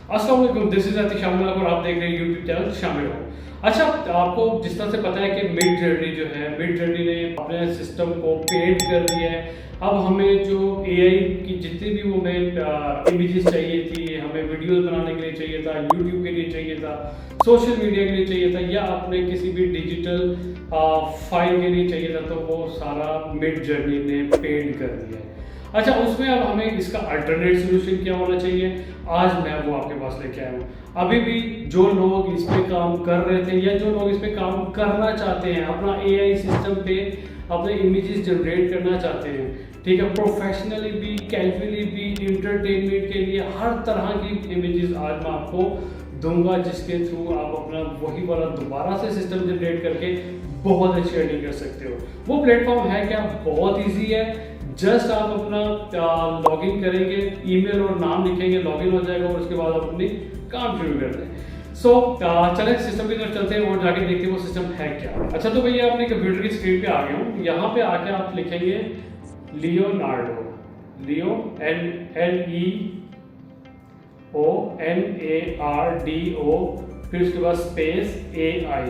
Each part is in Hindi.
अस्सलाम वालेकुम, दिस इज अतीक शामिल और आप देख रहे हैं यूट्यूब चैनल शामिल हो। अच्छा, आपको जिस तरह से पता है कि मिड जर्नी ने अपने सिस्टम को पेड कर दिया है। अब हमें जो एआई की जितनी भी हमें इमेजेस चाहिए थी, हमें वीडियोस बनाने के लिए चाहिए था, यूट्यूब के लिए चाहिए था, सोशल मीडिया के लिए चाहिए था, या अपने किसी भी डिजिटल फाइल के लिए चाहिए था, तो वो सारा मिड जर्नी ने पेड कर दिया है। अच्छा, उसमें अब हमें इसका अल्टरनेट सोल्यूशन क्या होना चाहिए, आज मैं वो आपके पास लेके आया हूँ। अभी भी जो लोग इस पे काम कर रहे थे या जो लोग इस पे काम करना चाहते हैं, अपना एआई सिस्टम पे अपने इमेजेस जनरेट करना चाहते हैं, ठीक है, प्रोफेशनली भी, कैजुअली भी, इंटरटेनमेंट के लिए हर तरह की इमेजेस आज मैं आपको दूंगा, जिसके थ्रू आप अपना वही वाला दोबारा से सिस्टम जनरेट करके बहुत अच्छी अर्निंग कर सकते हो। वो प्लेटफॉर्म है क्या? बहुत ईजी है। जस्ट आप अपना लॉगिन करेंगे, ईमेल और नाम लिखेंगे, लॉगिन हो जाएगा और उसके बाद आप अपनी काम शुरू कर दें। सो चलें सिस्टम की तरफ चलते हैं और जाके देखते हैं वो सिस्टम है क्या। अच्छा, तो भैया अपने कंप्यूटर की स्क्रीन पे आ गया हूँ। यहाँ पे आके आप लिखेंगे लियोनार्डो, लियो LEONARDO, फिर उसके बाद स्पेस AI,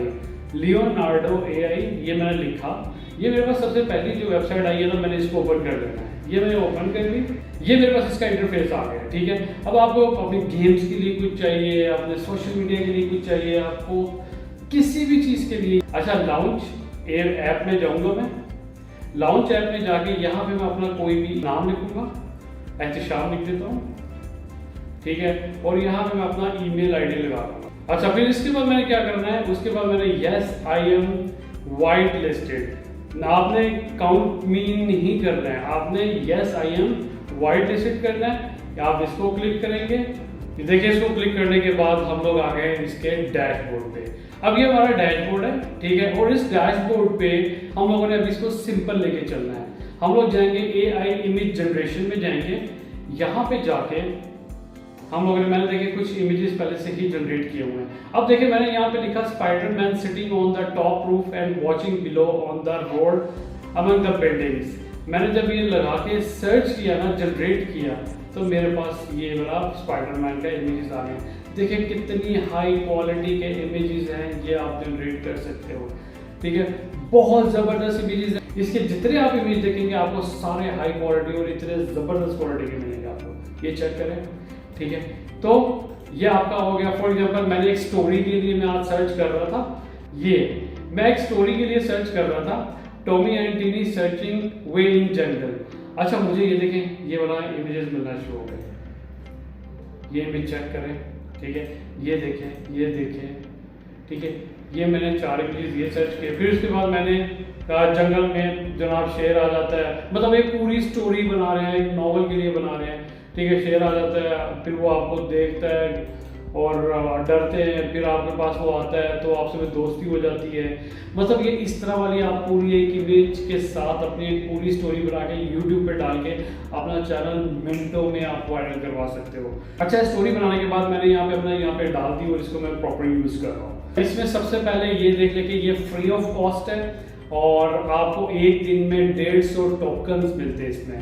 लियोनार्डो AI। ये मैंने लिखा, ये मेरे पास सबसे पहली जो वेबसाइट आई है ना, मैंने इसको ओपन कर लेना है। ये मैंने ओपन कर ली, ये मेरे पास इसका इंटरफेस आ गया, ठीक है। अब आपको अपने गेम्स के लिए कुछ चाहिए, अपने सोशल मीडिया के लिए कुछ चाहिए, आपको किसी भी चीज़ के लिए। अच्छा, लॉन्च ऐप में जाऊंगा मैं। लॉन्च ऐप में जाके यहाँ पे मैं अपना कोई भी नाम लिखूंगा, एहतिशाम लिख देता हूँ, ठीक है, और यहाँ पे मैं अपना ईमेल आईडी लगा दूंगा। अच्छा, फिर इसके बाद मैंने क्या करना है, उसके बाद मैंने yes I am white listed, आपने काउंट मीन नहीं करना है, आपने yes I am white listed करना है। आप इसको क्लिक करेंगे, देखिए इसको क्लिक करने के बाद हम लोग आ गए इसके डैशबोर्ड पे। अब ये हमारा डैशबोर्ड है, ठीक है, और इस डैशबोर्ड पे हम लोगों ने अब इसको सिंपल लेके चलना है। हम लोग जाएंगे एआई इमेज जनरेशन में, जाएंगे यहाँ पे जाके हम लोगों ने, मैंने देखिए कुछ इमेजेस पहले से ही जनरेट किए हुए हैं। अब देखिए मैंने यहाँ पे लिखा Spiderman sitting on the top roof and watching below on the road among the buildings. मैंने जब ये लगा के सर्च किया ना, जनरेट किया, तो मेरे पास ये वाला स्पाइडरमैन का इमेजेस आ गए। देखिए कितनी हाई क्वालिटी के इमेजेस हैं, ये आप जनरेट कर सकते हो, ठीक है, बहुत ज़बरदस्त इमेजेस हैं। इसके जितने आप इमेज देखेंगे आपको सारे हाई क्वालिटी और इतने ज़बरदस्त क्वालिटी के मिलेंगे आपको। ये चेक करें, ठीक है। तो ये आपका हो गया। फॉर एग्जांपल मैंने एक स्टोरी के लिए मैं आज सर्च कर रहा था, ये मैं एक स्टोरी के लिए सर्च कर रहा था, टॉमी एंड टीनी सर्चिंग वे इन जंगल। अच्छा, मुझे ये देखें, ये वाला इमेजेस मिलना शुरू हो गए। ये इमेज चेक करें, ठीक है, ये देखें, ये देखें, ठीक है, ये मैंने 4 इमेजेस ये सर्च किए। फिर उसके बाद मैंने जंगल में जनाब शेर आ जाता है, मतलब एक पूरी स्टोरी बना रहे हैं, एक नॉवल के लिए बना रहे हैं, ठीक है, शेर आ जाता है, फिर वो आपको देखता है और डरते हैं, फिर आपके पास वो आता है तो आपसे दोस्ती हो जाती है। मतलब ये इस तरह वाली आप पूरी एक इमेज के साथ अपनी एक पूरी स्टोरी बना के यूट्यूब पे डाल के अपना चैनल मिनटों में आप वायरल करवा सकते हो। अच्छा, स्टोरी बनाने के बाद मैंने यहाँ पे अपना यहाँ पे डाल दी और इसको मैं प्रॉपर यूज कर रहा हूँ। इसमें सबसे पहले ये देख ले कि ये फ्री ऑफ कॉस्ट है और आपको एक दिन में 150 टोकन्स मिलते हैं इसमें,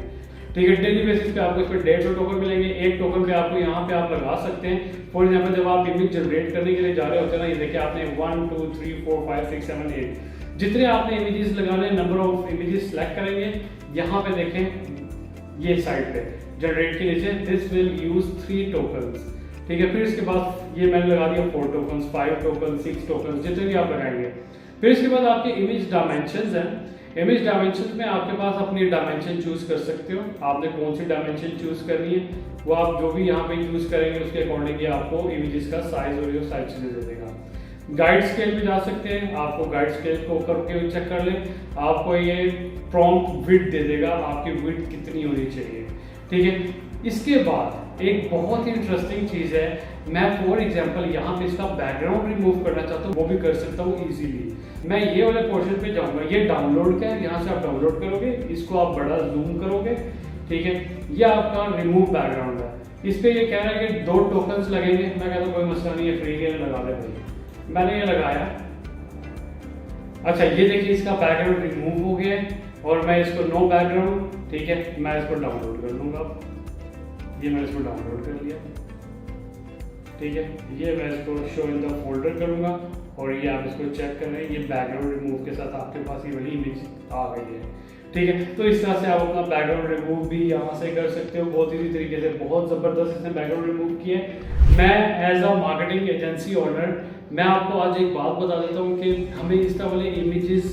ठीक है। डेली बेसिस पे आपको इस पर 150 टोकन मिलेंगे। एक टोकन पे आपको यहाँ पे आप लगा सकते हैं। फॉर एग्जाम्पल जब आप इमेज जनरेट करने के लिए जा रहे होते हैं ना, ये देखिए आपने 1 2 3 4 5 6 7 8 जितने आपने इमेजेस लगाने, नंबर ऑफ इमेजेस सेलेक्ट करेंगे। यहाँ पे देखें, ये साइड पे जनरेट के नीचे दिस विल यूज 3 टोकन्स, ठीक है। फिर इसके बाद ये मैंने लगा दिया 4 टोकन्स, 5 टोकन, 6 टोकन, जितने भी आप लगाएंगे। फिर इसके बाद आपके इमेज डायमेंशंस हैं। इमेज डायमेंशन में आपके पास अपनी डायमेंशन चूज कर सकते हो। आपने कौन सी डायमेंशन चूज करनी है वो आप जो भी यहाँ पे चूज करेंगे उसके अकॉर्डिंग आपको इमेजेस का साइज और साइज चीजें दे देगा। गाइड स्केल पे जा सकते हैं, आपको गाइड स्केल को करके चेक कर लें, आपको ये प्रॉम्प्ट विड्थ दे देगा, आपकी विड्थ कितनी होनी चाहिए, ठीक है। इसके बाद एक बहुत ही इंटरेस्टिंग चीज है, मैं फॉर एग्जांपल यहाँ पे इसका बैकग्राउंड रिमूव करना चाहता हूँ, वो भी कर सकता हूँ इजीली। मैं ये वाले पोर्शन पे जाऊंगा, ये डाउनलोड का है, यहाँ से आप डाउनलोड करोगे, इसको आप बड़ा जूम करोगे, ठीक है। ये आपका रिमूव बैकग्राउंड है। इस पे ये कह रहा है कि 2 टोकन्स लगेंगे। मैं कहता हूँ कोई मसला नहीं है, फ्री के लिए लगा दे भाई। मैंने ये लगाया। अच्छा, ये देखिए इसका बैकग्राउंड रिमूव हो गया है और मैं इसको नो बैकग्राउंड, ठीक है, मैं इसको डाउनलोड कर लूंगा। ये मैंने इसको डाउनलोड कर लिया। ठीक है, ये मैं इसको शो इन द फोल्डर करूँगा और ये आप इसको चेक कर रहे हैं, ये बैकग्राउंड रिमूव के साथ आपके पास ये वाली इमेज आ गई है। ठीक है, तो इस तरह से आप अपना बैकग्राउंड रिमूव भी यहाँ से कर सकते हो बहुत इजी तरीके से। बहुत ज़बरदस्त इसने बैकग्राउंड रिमूव किया है। मैं as a marketing agency owner मैं आपको आज एक बात बता देता हूँ कि हमें इस तरह वाले इमेजेस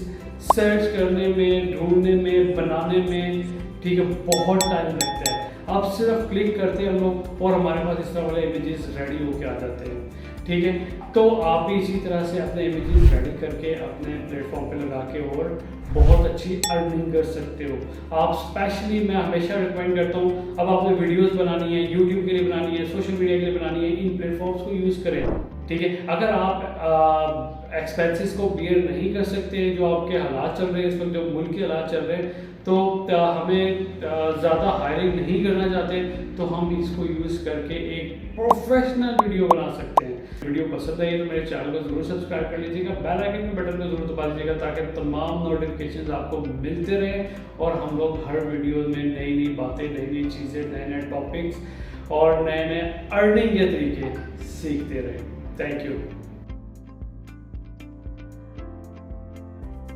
सर्च करने में, ढूंढने में, बनाने में, ठीक है, बहुत टाइम लगता है। आप सिर्फ क्लिक करते हैं हम लोग और हमारे पास इस तरह वाले इमेजेस रेडी होके आ जाते हैं। ठीक है, तो आप भी इसी तरह से अपने इमेजेस रेडी करके अपने प्लेटफॉर्म पे लगा के और बहुत अच्छी अर्निंग कर सकते हो। आप स्पेशली मैं हमेशा रिकमेंड करता हूँ, अब आपने वीडियोस बनानी है, यूट्यूब के लिए बनानी है, सोशल मीडिया के लिए बनानी है, इन प्लेटफॉर्म्स को यूज़ करें। ठीक है, अगर आप एक्सपेंसेस को बियर नहीं कर सकते, जो आपके हालात चल रहे हैं इस वक्त, जो मुल्क के हालात चल रहे हैं, तो हमें ज़्यादा हायरिंग नहीं करना चाहते, तो हम इसको यूज़ करके एक प्रोफेशनल वीडियो बना सकते हैं। वीडियो पसंद आई तो मेरे चैनल को जरूर सब्सक्राइब कर लीजिएगा, बेल आइकन के बटन को जरूर दबा दीजिएगा ताकि तमाम नोटिफिकेशंस आपको मिलते रहें और हम लोग हर वीडियो में नई नई बातें, नई नई चीज़ें, नए नए टॉपिक्स और नए नए अर्निंग के तरीके सीखते रहें। Thank you.